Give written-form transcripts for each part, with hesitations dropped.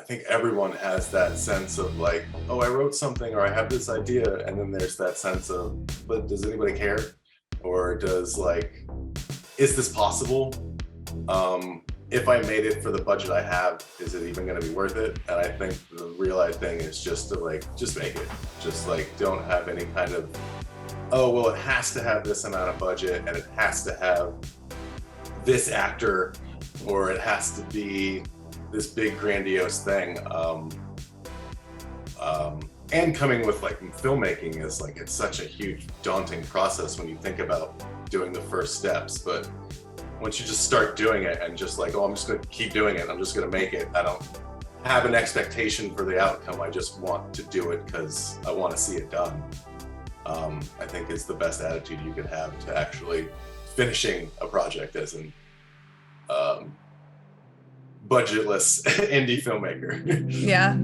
I think everyone has that sense of like, oh, I wrote something or I have this idea. And then there's that sense of, but does anybody care? Or is this possible? If I made it for the budget I have, is it even going to be worth it? And I think the real thing is just to just make it. Just don't have any kind of, oh, well, it has to have this amount of budget and it has to have this actor, or it has to be this big grandiose thing. And coming with filmmaking is it's such a huge daunting process when you think about doing the first steps. But once you just start doing it and just oh, I'm just gonna keep doing it, I'm just gonna make it. I don't have an expectation for the outcome. I just want to do it because I want to see it done. I think is the best attitude you could have to actually finishing a project as an budgetless indie filmmaker. Yeah.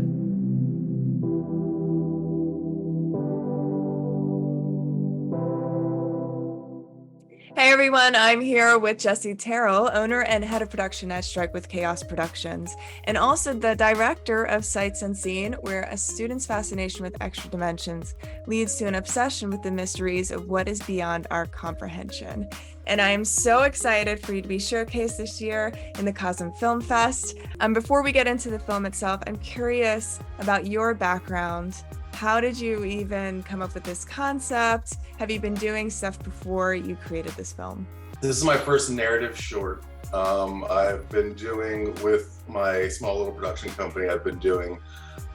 Hey everyone, I'm here with Jesse Terrell, owner and head of production at Strike with Chaos Productions, and also the director of Sights Unseen, where a student's fascination with extra dimensions leads to an obsession with the mysteries of what is beyond our comprehension. And I am so excited for you to be showcased this year in the QOSM Film Fest. Before we get into the film itself, I'm curious about your background. How did you even come up with this concept? Have you been doing stuff before you created this film? This is my first narrative short. I've been doing with my small little production company, I've been doing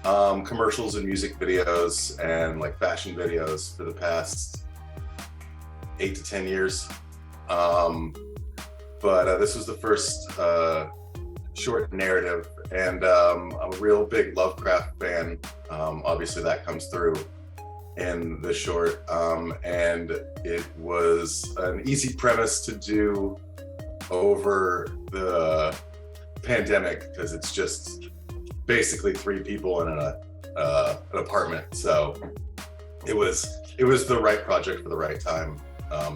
commercials and music videos and fashion videos for the past 8 to 10 years. But this was the first short narrative, and I'm a real big Lovecraft fan. Obviously that comes through in the short, and it was an easy premise to do over the pandemic because it's just basically 3 people in an apartment. So it was the right project for the right time,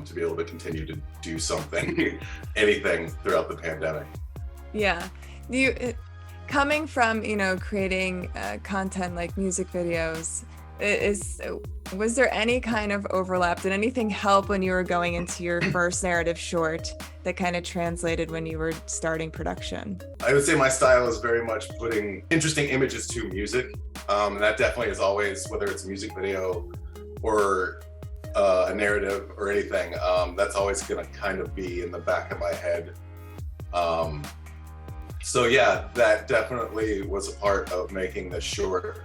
to be able to continue to do something, anything throughout the pandemic. Yeah. Coming from, creating content like music videos, was there any kind of overlap? Did anything help when you were going into your first narrative short that kind of translated when you were starting production? I would say my style is very much putting interesting images to music. And that definitely is always, whether it's a music video or a narrative or anything, that's always going to kind of be in the back of my head. So yeah, that definitely was a part of making this short.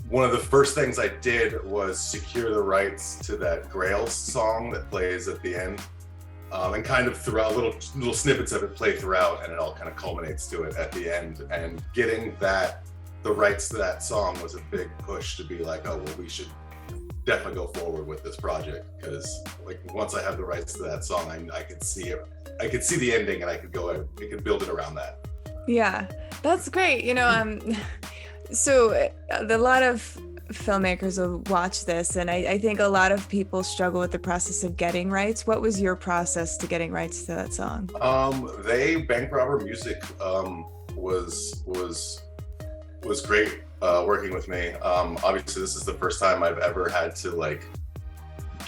One of the first things I did was secure the rights to that Grails song that plays at the end, and kind of throughout little snippets of it play throughout, and it all kind of culminates to it at the end. And getting the rights to that song was a big push to be like, oh, well, we should definitely go forward with this project, because once I have the rights to that song, I could see it. I could see the ending, and I could build it around that. Yeah, that's great. So a lot of filmmakers will watch this, and I think a lot of people struggle with the process of getting rights. What was your process to getting rights to that song? Bank Robber Music was great working with me. Obviously, this is the first time I've ever had to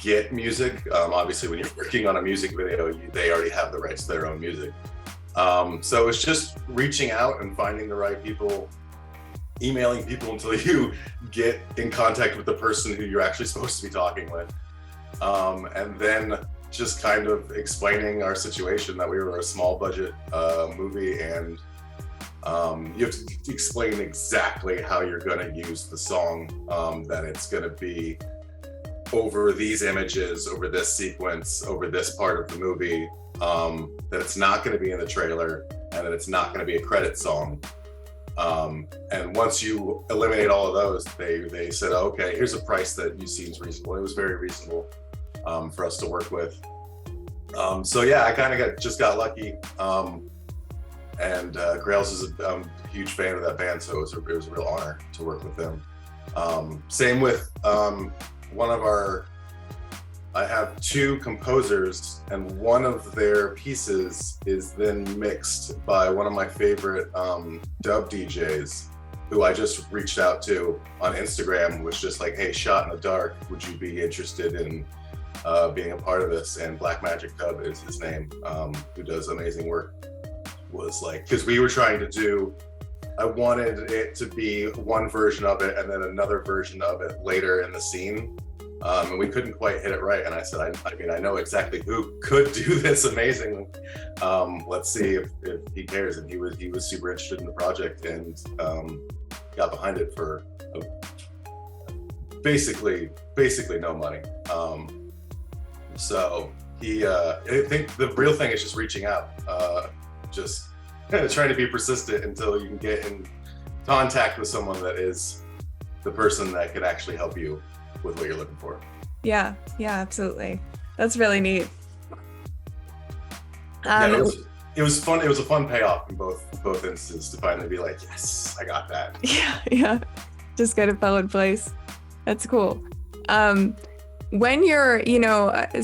get music. Obviously, when you're working on a music video, they already have the rights to their own music. So it's just reaching out and finding the right people, emailing people until you get in contact with the person who you're actually supposed to be talking with. And then just kind of explaining our situation, that we were a small budget movie, and you have to explain exactly how you're going to use the song, that it's going to be over these images, over this sequence, over this part of the movie, that it's not going to be in the trailer, and that it's not going to be a credit song. And once you eliminate all of those, they said, okay, here's a price that you seems reasonable. It was very reasonable for us to work with. So yeah, I kind of just got lucky. And Grails is a huge fan of that band, so it was a real honor to work with them. Same with one of our I have two composers, and one of their pieces is then mixed by one of my favorite dub DJs, who I just reached out to on Instagram, was just like, hey, Shot in the Dark, would you be interested in being a part of this? And Black Magic Dub is his name, who does amazing work. Was like, because we were trying to do, I wanted it to be one version of it and then another version of it later in the scene. And we couldn't quite hit it right. And I said, I mean, I know exactly who could do this amazingly. Let's see if he cares. And he was super interested in the project and got behind it for basically no money. So I think the real thing is just reaching out, just trying to be persistent until you can get in contact with someone that is the person that could actually help you with what you're looking for. Yeah, absolutely. That's really neat. It was fun. It was a fun payoff in both instances to finally be like, yes, I got that. Yeah. Just kind of fell in place. That's cool. When you're,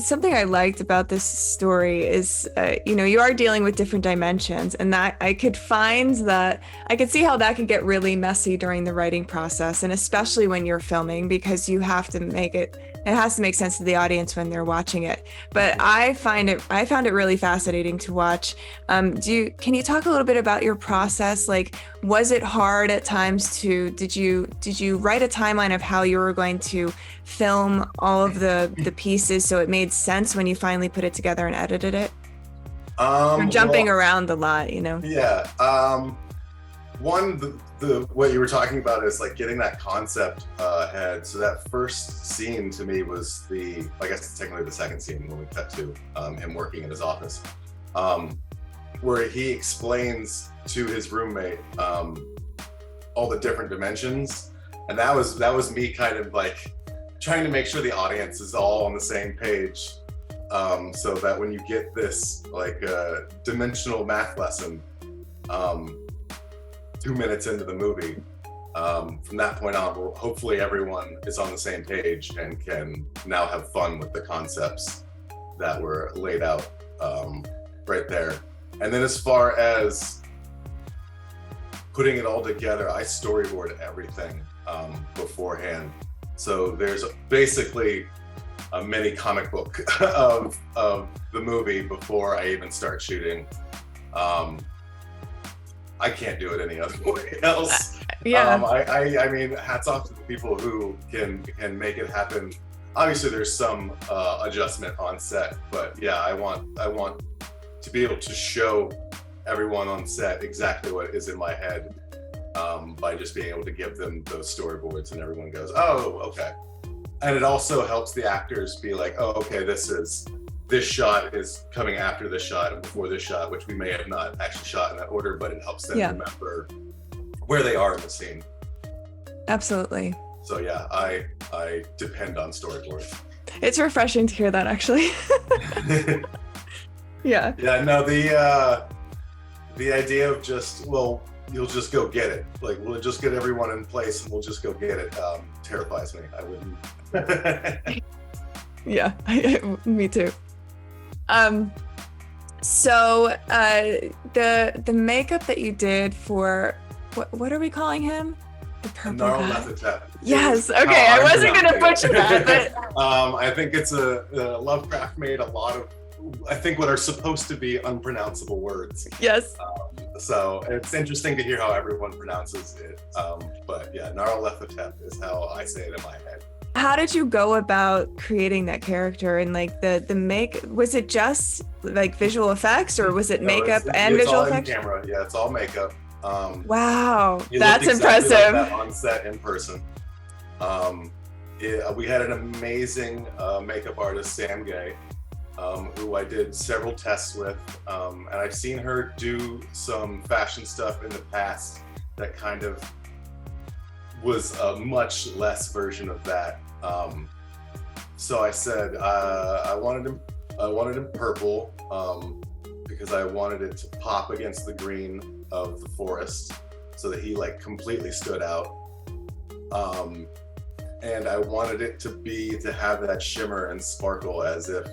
something I liked about this story is, you are dealing with different dimensions, and that I could see how that could get really messy during the writing process, and especially when you're filming, because you have to it has to make sense to the audience when they're watching it. But I found it really fascinating to watch. Can you talk a little bit about your process? Like, was it hard at times did you write a timeline of how you were going to film all of the pieces so it made sense when you finally put it together and edited it? You're jumping around a lot, Yeah. What you were talking about is like getting that concept ahead. So that first scene to me was I guess technically the second scene when we cut to him working in his office, where he explains to his roommate all the different dimensions. And that was me kind of like trying to make sure the audience is all on the same page, so that when you get this like dimensional math lesson 2 minutes into the movie, from that point on, hopefully everyone is on the same page and can now have fun with the concepts that were laid out right there. And then as far as putting it all together, I storyboard everything beforehand. So there's basically a mini comic book of the movie before I even start shooting. I can't do it any other way else. Yeah. I mean, hats off to the people who can make it happen. Obviously, there's some adjustment on set, but yeah, I want to be able to show everyone on set exactly what is in my head, by just being able to give them those storyboards, and everyone goes, "Oh, okay." And it also helps the actors be like, "Oh, okay, this shot is coming after this shot and before this shot," which we may have not actually shot in that order, but it helps them remember where they are in the scene. Absolutely. So yeah, I depend on storyboards. It's refreshing to hear that, actually. Yeah. Yeah, no, the idea of you'll just go get it. Like, we'll just get everyone in place and we'll just go get it. Terrifies me. I wouldn't. Yeah, me too. So the makeup that you did for what are we calling him? The purple guy. Yes. Okay. I wasn't gonna butcher that, but I think it's Lovecraft made a lot of, I think, what are supposed to be unpronounceable words. Yes. So it's interesting to hear how everyone pronounces it. But yeah, Nyarlathotep is how I say it in my head. How did you go about creating that character, and like the was it just like visual effects, or was it makeup and visual effects? It's all in camera. Yeah, it's all makeup. Wow, that's impressive. Like that on set in person. We had an amazing makeup artist, Sam Gay, who I did several tests with, and I've seen her do some fashion stuff in the past that kind of was a much less version of that. So I said I wanted him purple, because I wanted it to pop against the green of the forest so that he like completely stood out. and I wanted it to have that shimmer and sparkle as if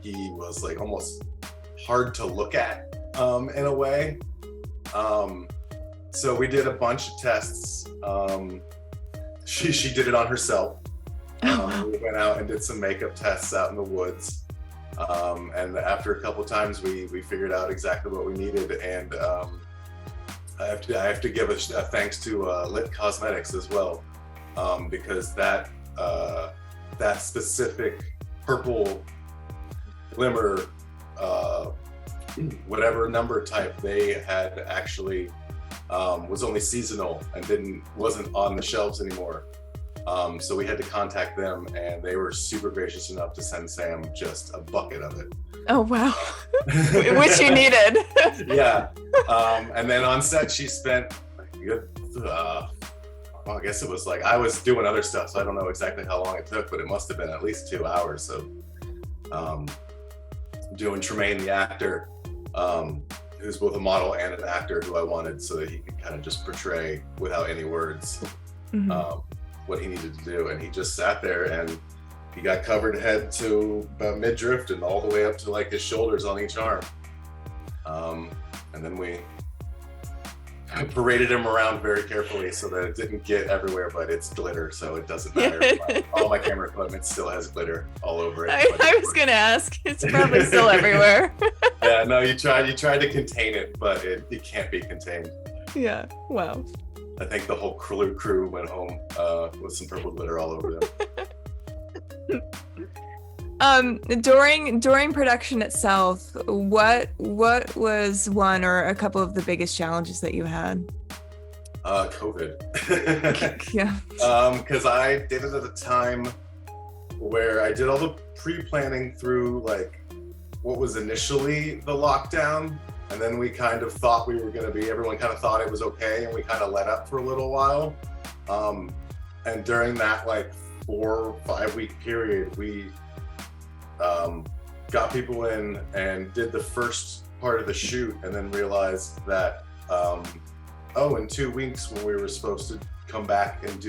he was like almost hard to look at in a way. So we did a bunch of tests. She did it on herself. We went out and did some makeup tests out in the woods. And after a couple times, we figured out exactly what we needed. And I have to give a thanks to Lit Cosmetics as well, because that specific purple glimmer, whatever number type they had actually was only seasonal and wasn't on the shelves anymore. So we had to contact them, and they were super gracious enough to send Sam just a bucket of it. Oh, wow. Which you needed. Yeah. And then on set, she spent a good, well, I guess it was like, I was doing other stuff, so I don't know exactly how long it took, but it must have been at least 2 hours of doing Tremaine, the actor, who's both a model and an actor who I wanted, so that he could kind of just portray without any words what he needed to do. And he just sat there, and he got covered head to about midriff and all the way up to like his shoulders on each arm. And then we paraded him around very carefully so that it didn't get everywhere, but it's glitter, so it doesn't matter. All my camera equipment still has glitter all over it. I was gonna ask, it's probably still everywhere. Yeah, no, you tried to contain it, but it can't be contained. Yeah, wow. I think the whole crew went home with some purple glitter all over them. During production itself, what was one or a couple of the biggest challenges that you had? COVID. Yeah. Because I did it at a time where I did all the pre-planning through like what was initially the lockdown, and then we kind of thought everyone kind of thought it was okay, and we kind of let up for a little while. And during that like 4 or 5 week period, we got people in and did the first part of the shoot, and then realized that in 2 weeks when we were supposed to come back and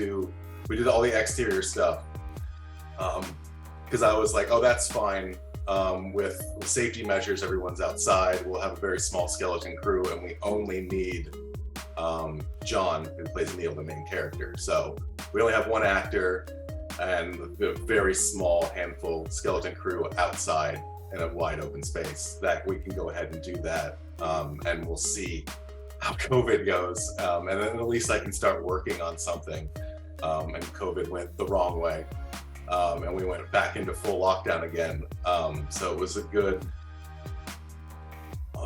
we did all the exterior stuff, because I was like, oh, that's fine, with safety measures, everyone's outside, we'll have a very small skeleton crew, and we only need John, who plays Neil, the main character. So we only have one actor and a very small handful skeleton crew outside in a wide open space that we can go ahead and do that. And we'll see how COVID goes. And then at least I can start working on something. And COVID went the wrong way. And we went back into full lockdown again. So it was a good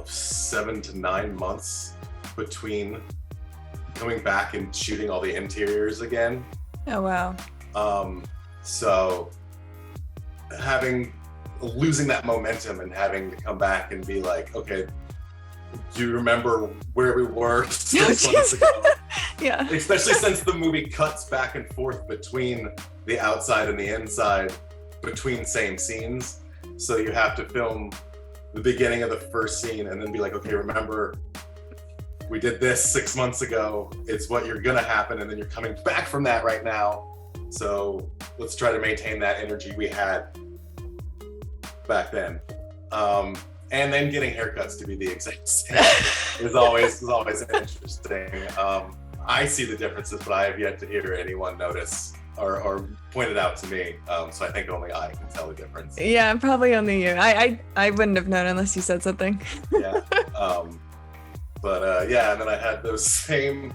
7 to 9 months between coming back and shooting all the interiors again. Oh, wow. So losing that momentum and having to come back and be like, okay, do you remember where we were 6 months ago? Yeah. Especially since the movie cuts back and forth between the outside and the inside, between same scenes. So you have to film the beginning of the first scene and then be like, okay, remember, we did this 6 months ago. It's what you're gonna happen, and then you're coming back from that right now. So let's try to maintain that energy we had back then. And then getting haircuts to be the exact same is always interesting. I see the differences, but I have yet to hear anyone notice or point it out to me. So I think only I can tell the difference. Yeah, probably only you. I wouldn't have known unless you said something. Yeah. Yeah, and then I had those same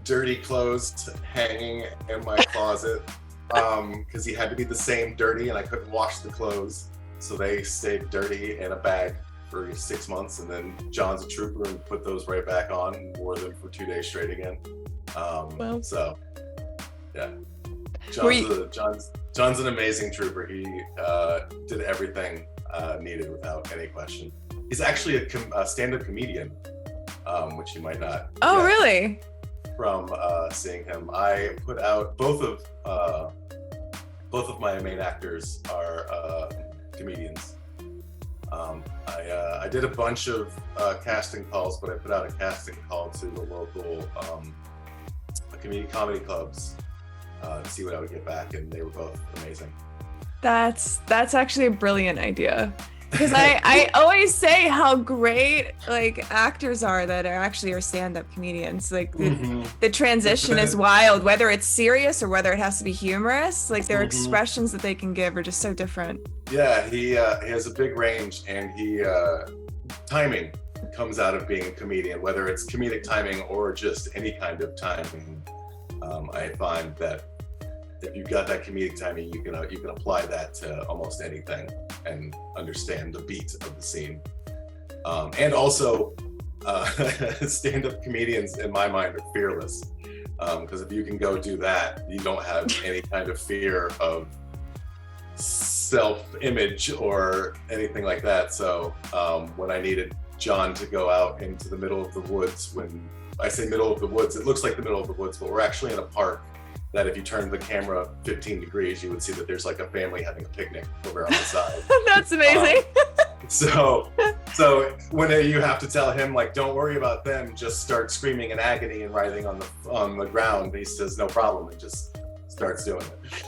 dirty clothes hanging in my closet because he had to be the same dirty, and I couldn't wash the clothes, so they stayed dirty in a bag for 6 months. And then John's a trooper and put those right back on and wore them for 2 days straight again. So yeah, John's an amazing trooper. He did everything needed without any question. He's actually a stand-up comedian, which you might not. Oh, really? From seeing him, I put out both of my main actors are comedians. I did a bunch of casting calls, but I put out a casting call to the local comedy clubs to see what I would get back, and they were both amazing. That's actually a brilliant idea. Because I always say how great like actors are that are stand-up comedians. Like the transition is wild, whether it's serious or whether it has to be humorous. Like their expressions that they can give are just so different. Yeah, he has a big range, and timing comes out of being a comedian, whether it's comedic timing or just any kind of timing. I find that if you've got that comedic timing, you can apply that to almost anything and understand the beat of the scene. And also, stand-up comedians, in my mind, are fearless. Because if you can go do that, you don't have any kind of fear of self-image or anything like that. So when I needed John to go out into the middle of the woods, when I say middle of the woods, it looks like the middle of the woods, but we're actually in a park that if you turn the camera 15 degrees, you would see that there's like a family having a picnic over on the side. That's amazing. So when you have to tell him, like, don't worry about them, just start screaming in agony and writhing on the ground, he says, no problem, and just starts doing it.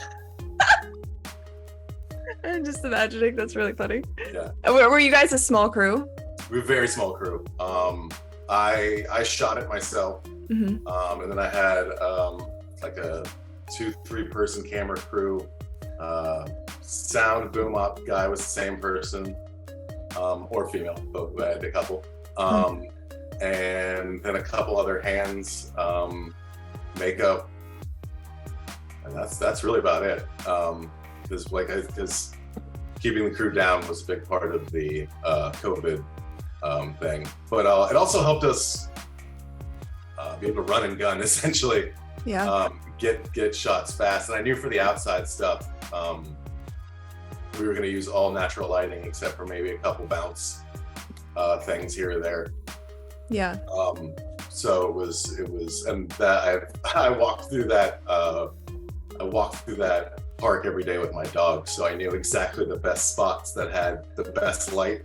I'm just imagining, that's really funny. Yeah. Were you guys a small crew? We were a very small crew. I shot it myself, and then I had like a 2-3 person camera crew. Sound boom up guy was the same person, or female, but I had a couple. And then a couple other hands, makeup, and that's really about it. Because keeping the crew down was a big part of the COVID thing, but it also helped us be able to run and gun, essentially. Yeah. Get shots fast. And I knew for the outside stuff, we were going to use all natural lighting except for maybe a couple bounce things here or there. Yeah. So it was, and that I walked through that. I walked through that park every day with my dog, so I knew exactly the best spots that had the best light.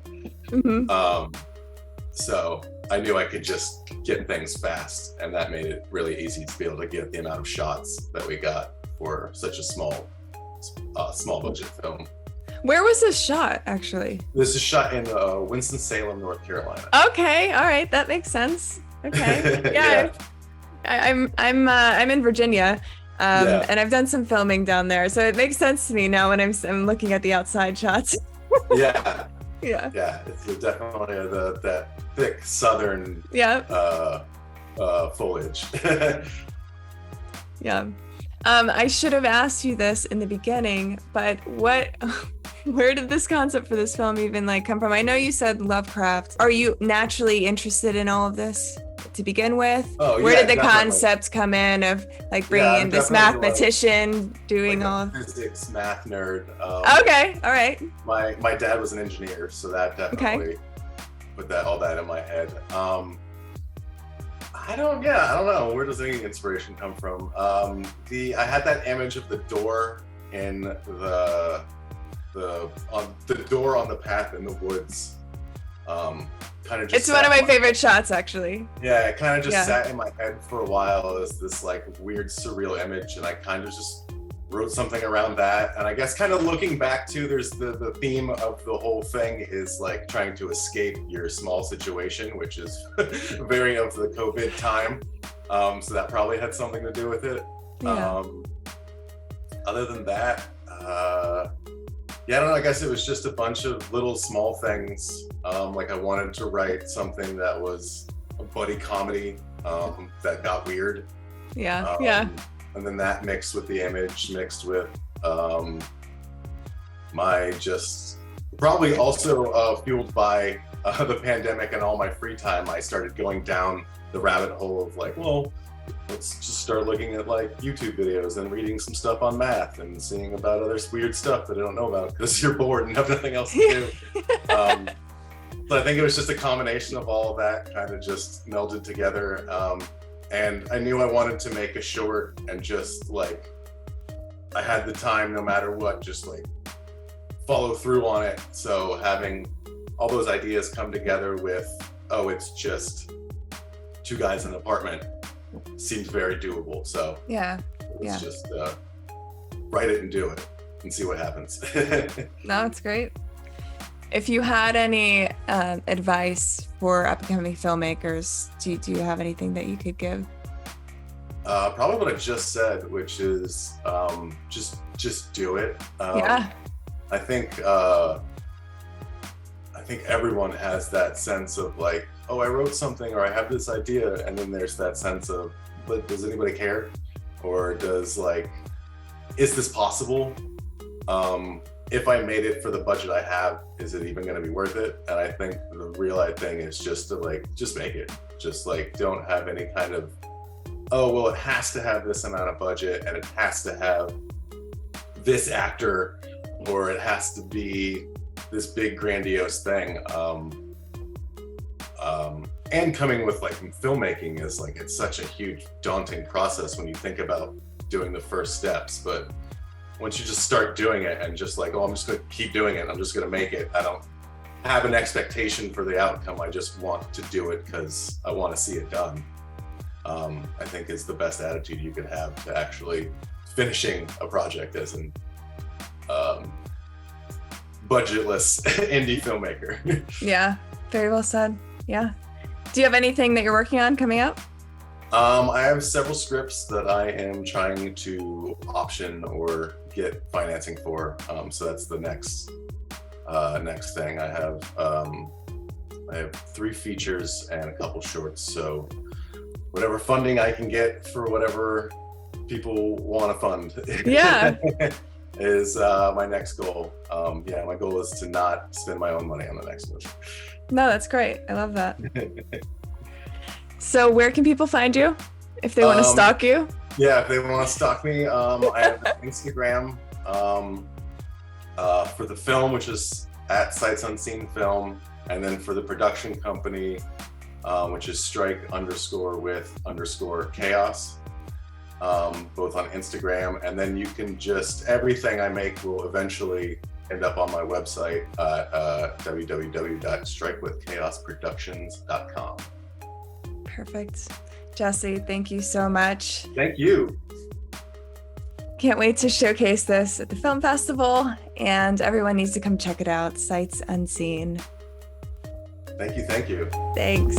So I knew I could just get things fast, and that made it really easy to be able to get the amount of shots that we got for such a small budget film. Where was this shot, actually? This is shot in Winston-Salem, North Carolina. Okay, all right, that makes sense. Okay, yeah. I'm in Virginia, and I've done some filming down there, so it makes sense to me now when I'm looking at the outside shots. Yeah. Yeah. Yeah, it's definitely that thick southern foliage. Yeah. I should have asked you this in the beginning, but where did this concept for this film even come from? I know you said Lovecraft. Are you naturally interested in all of this to begin with? Where did the concept come in of bringing in this mathematician doing all physics, math nerd? Okay, all right. My dad was an engineer, so that definitely put all that in my head. I don't know. Where does any inspiration come from? I had that image of the door in the door on the path in the woods. Kind of just. It's one of my favorite shots, actually. Yeah, it kind of just sat in my head for a while as this weird surreal image, and I kind of just wrote something around that. And I guess kind of looking back to, there's the theme of the whole thing is trying to escape your small situation, which is very of the COVID time. So that probably had something to do with it. Yeah. Other than that, I don't know. I guess it was just a bunch of little small things. I wanted to write something that was a buddy comedy that got weird. Yeah. And then that mixed with the image, mixed with my just probably also fueled by the pandemic and all my free time. I started going down the rabbit hole of let's just start looking at YouTube videos and reading some stuff on math and seeing about other weird stuff that I don't know about because you're bored and have nothing else to do. So I think it was just a combination of all of that kind of just melded together. And I knew I wanted to make a short and just I had the time no matter what, just follow through on it. So having all those ideas come together with, it's just 2 guys in an apartment seemed very doable. So yeah, it was just write it and do it and see what happens. No, it's great. If you had any advice for upcoming filmmakers, do you have anything that you could give? Probably what I just said, which is just do it. Yeah. I think everyone has that sense of like, oh, I wrote something or I have this idea, and then there's that sense of, but does anybody care? Or does like, is this possible? If I made it for the budget I have, is it even going to be worth it? And I think the real thing is just to like, just make it. Just like, don't have any kind of, oh, well, it has to have this amount of budget and it has to have this actor, or it has to be this big grandiose thing. And coming with like filmmaking is like, it's such a huge daunting process when you think about doing the first steps. But once you just start doing it and just like, oh, I'm just gonna keep doing it, I'm just gonna make it. I don't have an expectation for the outcome. I just want to do it because I want to see it done. I think is the best attitude you could have to actually finishing a project as an budgetless indie filmmaker. Yeah, very well said. Yeah. Do you have anything that you're working on coming up? I have several scripts that I am trying to option or get financing for. So that's the next thing. I have 3 features and a couple shorts. So whatever funding I can get for whatever people want to fund, Yeah. is my next goal. Yeah, my goal is to not spend my own money on the next movie. No, that's great. I love that. So where can people find you if they want to stalk you? Yeah, if they want to stalk me, I have an Instagram for the film, which is at Sights Unseen Film, and then for the production company, which is strike_with_chaos, both on Instagram. And then you can just, everything I make will eventually end up on my website at www.strikewithchaosproductions.com. Perfect. Jesse, thank you so much. Thank you. Can't wait to showcase this at the film festival, and everyone needs to come check it out. Sights Unseen. Thank you. Thanks.